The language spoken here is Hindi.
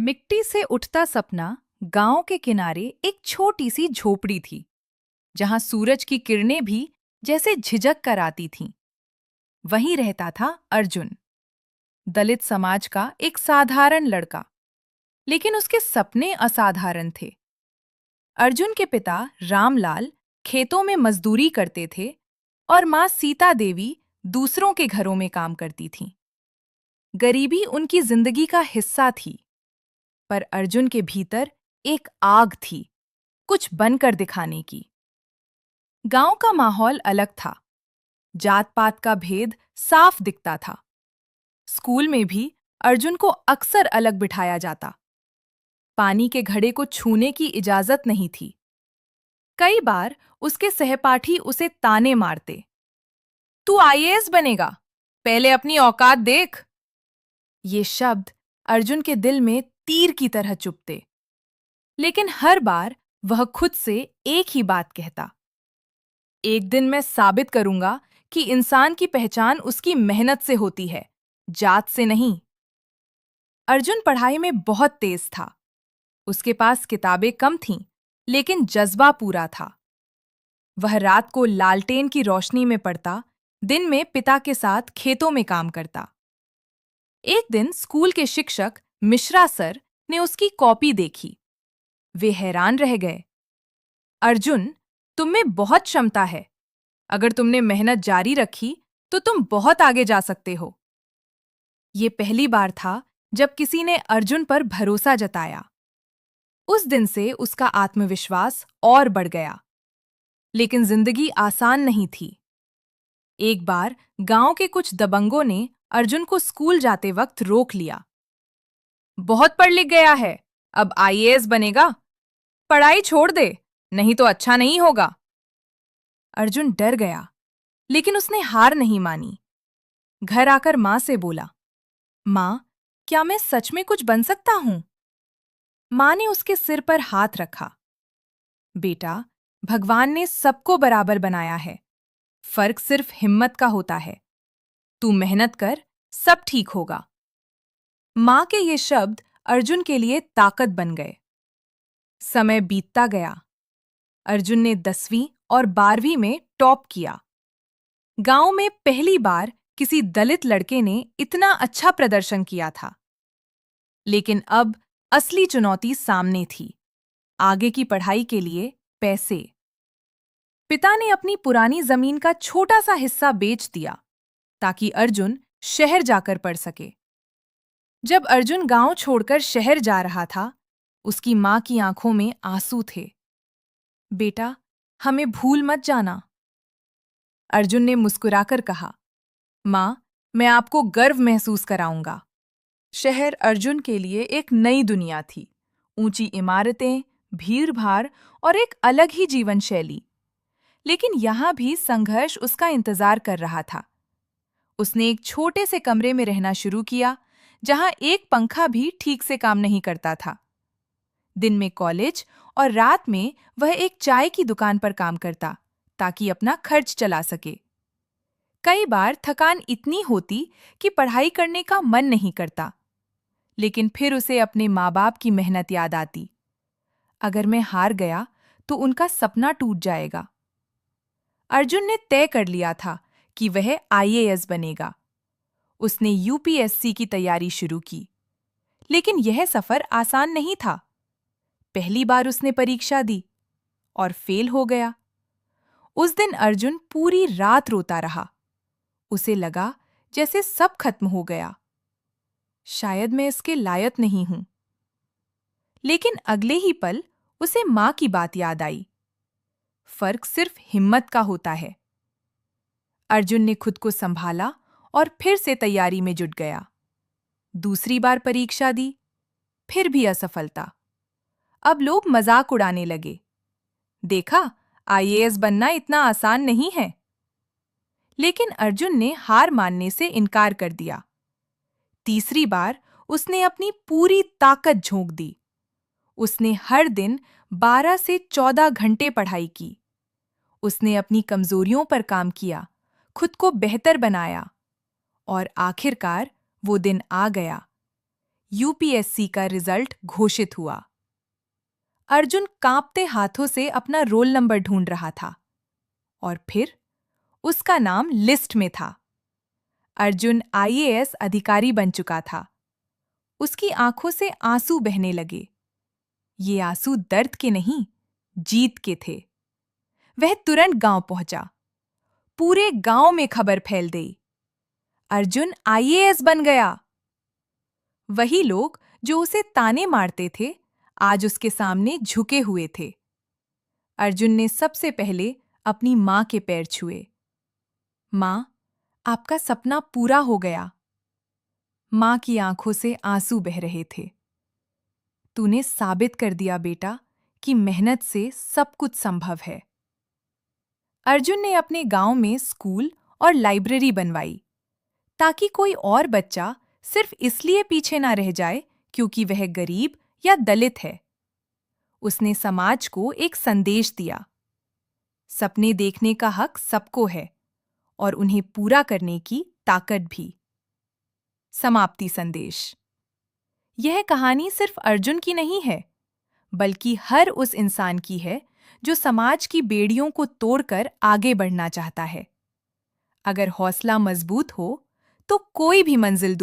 मिट्टी से उठता सपना। गांव के किनारे एक छोटी सी झोपड़ी थी, जहां सूरज की किरणें भी जैसे झिझक कर आती थीं। वहीं रहता था अर्जुन, दलित समाज का एक साधारण लड़का। लेकिन उसके सपने असाधारण थे। अर्जुन के पिता रामलाल खेतों में मजदूरी करते थे और मां सीता देवी दूसरों के घरों में काम करती थीं। गरीबी उनकी जिंदगी का हिस्सा थी, पर अर्जुन के भीतर एक आग थी, कुछ बनकर दिखाने की। गांव का माहौल अलग था। जात पात का भेद साफ दिखता था। स्कूल में भी अर्जुन को अक्सर अलग बिठाया जाता। पानी के घड़े को छूने की इजाजत नहीं थी। कई बार उसके सहपाठी उसे ताने मारते, तू आईएएस बनेगा, पहले अपनी औकात देख। ये शब्द अर्जुन के दिल में तीर की तरह चुभते। लेकिन हर बार वह खुद से एक ही बात कहता, एक दिन मैं साबित करूंगा कि इंसान की पहचान उसकी मेहनत से होती है, जात से नहीं। अर्जुन पढ़ाई में बहुत तेज था। उसके पास किताबें कम थीं, लेकिन जज्बा पूरा था। वह रात को लालटेन की रोशनी में पढ़ता, दिन में पिता के साथ खेतों में काम करता। एक दिन स्कूल के शिक्षक मिश्रा सर ने उसकी कॉपी देखी। वे हैरान रह गए। अर्जुन, तुम में बहुत क्षमता है। अगर तुमने मेहनत जारी रखी तो तुम बहुत आगे जा सकते हो। ये पहली बार था जब किसी ने अर्जुन पर भरोसा जताया। उस दिन से उसका आत्मविश्वास और बढ़ गया। लेकिन जिंदगी आसान नहीं थी। एक बार गांव के कुछ दबंगों ने अर्जुन को स्कूल जाते वक्त रोक लिया। बहुत पढ़ लिख गया है, अब आईएएस बनेगा। पढ़ाई छोड़ दे, नहीं तो अच्छा नहीं होगा। अर्जुन डर गया, लेकिन उसने हार नहीं मानी। घर आकर मां से बोला, मां, क्या मैं सच में कुछ बन सकता हूं? मां ने उसके सिर पर हाथ रखा। बेटा, भगवान ने सबको बराबर बनाया है। फर्क सिर्फ हिम्मत का होता है। तू मेहनत कर, सब ठीक होगा। मां के ये शब्द अर्जुन के लिए ताकत बन गए। समय बीतता गया। अर्जुन ने 10वीं और 12वीं में टॉप किया। गांव में पहली बार किसी दलित लड़के ने इतना अच्छा प्रदर्शन किया था। लेकिन अब असली चुनौती सामने थी, आगे की पढ़ाई के लिए पैसे। पिता ने अपनी पुरानी जमीन का छोटा सा हिस्सा बेच दिया ताकि अर्जुन शहर जाकर पढ़ सके। जब अर्जुन गांव छोड़कर शहर जा रहा था, उसकी मां की आंखों में आंसू थे। बेटा, हमें भूल मत जाना। अर्जुन ने मुस्कुराकर कहा, मां, मैं आपको गर्व महसूस कराऊंगा। शहर अर्जुन के लिए एक नई दुनिया थी। ऊंची इमारतें, भीड़-भाड़ और एक अलग ही जीवन शैली। लेकिन यहां भी संघर्ष उसका इंतजार कर रहा था। उसने एक छोटे से कमरे में रहना शुरू किया, जहां एक पंखा भी ठीक से काम नहीं करता था। दिन में कॉलेज और रात में वह एक चाय की दुकान पर काम करता, ताकि अपना खर्च चला सके। कई बार थकान इतनी होती कि पढ़ाई करने का मन नहीं करता, लेकिन फिर उसे अपने माँ-बाप की मेहनत याद आती। अगर मैं हार गया तो उनका सपना टूट जाएगा। अर्जुन ने तय कर लिया था कि वह आईएएस बनेगा। उसने यूपीएससी की तैयारी शुरू की, लेकिन यह सफर आसान नहीं था। पहली बार उसने परीक्षा दी और फेल हो गया। उस दिन अर्जुन पूरी रात रोता रहा। उसे लगा जैसे सब खत्म हो गया। शायद मैं इसके लायक नहीं हूं। लेकिन अगले ही पल उसे मां की बात याद आई। फर्क सिर्फ हिम्मत का होता है। अर्जुन ने खुद को संभाला और फिर से तैयारी में जुट गया। दूसरी बार परीक्षा दी, फिर भी असफलता। अब लोग मजाक उड़ाने लगे। देखा, आईएएस बनना इतना आसान नहीं है। लेकिन अर्जुन ने हार मानने से इनकार कर दिया। तीसरी बार उसने अपनी पूरी ताकत झोंक दी। उसने हर दिन 12 से 14 घंटे पढ़ाई की। उसने अपनी कमजोरियों पर काम किया, खुद को बेहतर बनाया और आखिरकार वो दिन आ गया। यूपीएससी का रिजल्ट घोषित हुआ। अर्जुन कांपते हाथों से अपना रोल नंबर ढूंढ रहा था और फिर उसका नाम लिस्ट में था। अर्जुन आईएएस अधिकारी बन चुका था। उसकी आंखों से आंसू बहने लगे। ये आंसू दर्द के नहीं, जीत के थे। वह तुरंत गांव पहुंचा। पूरे गांव में खबर फैल गई, अर्जुन आईएएस बन गया। वही लोग जो उसे ताने मारते थे, आज उसके सामने झुके हुए थे। अर्जुन ने सबसे पहले अपनी मां के पैर छुए। मां, आपका सपना पूरा हो गया। मां की आंखों से आंसू बह रहे थे। तूने साबित कर दिया बेटा कि मेहनत से सब कुछ संभव है। अर्जुन ने अपने गांव में स्कूल और लाइब्रेरी बनवाई ताकि कोई और बच्चा सिर्फ इसलिए पीछे ना रह जाए क्योंकि वह गरीब या दलित है। उसने समाज को एक संदेश दिया, सपने देखने का हक सबको है और उन्हें पूरा करने की ताकत भी। समाप्ति संदेश। यह कहानी सिर्फ अर्जुन की नहीं है, बल्कि हर उस इंसान की है जो समाज की बेड़ियों को तोड़कर आगे बढ़ना चाहता है। अगर हौसला मजबूत हो, तो कोई भी मंजिल दूर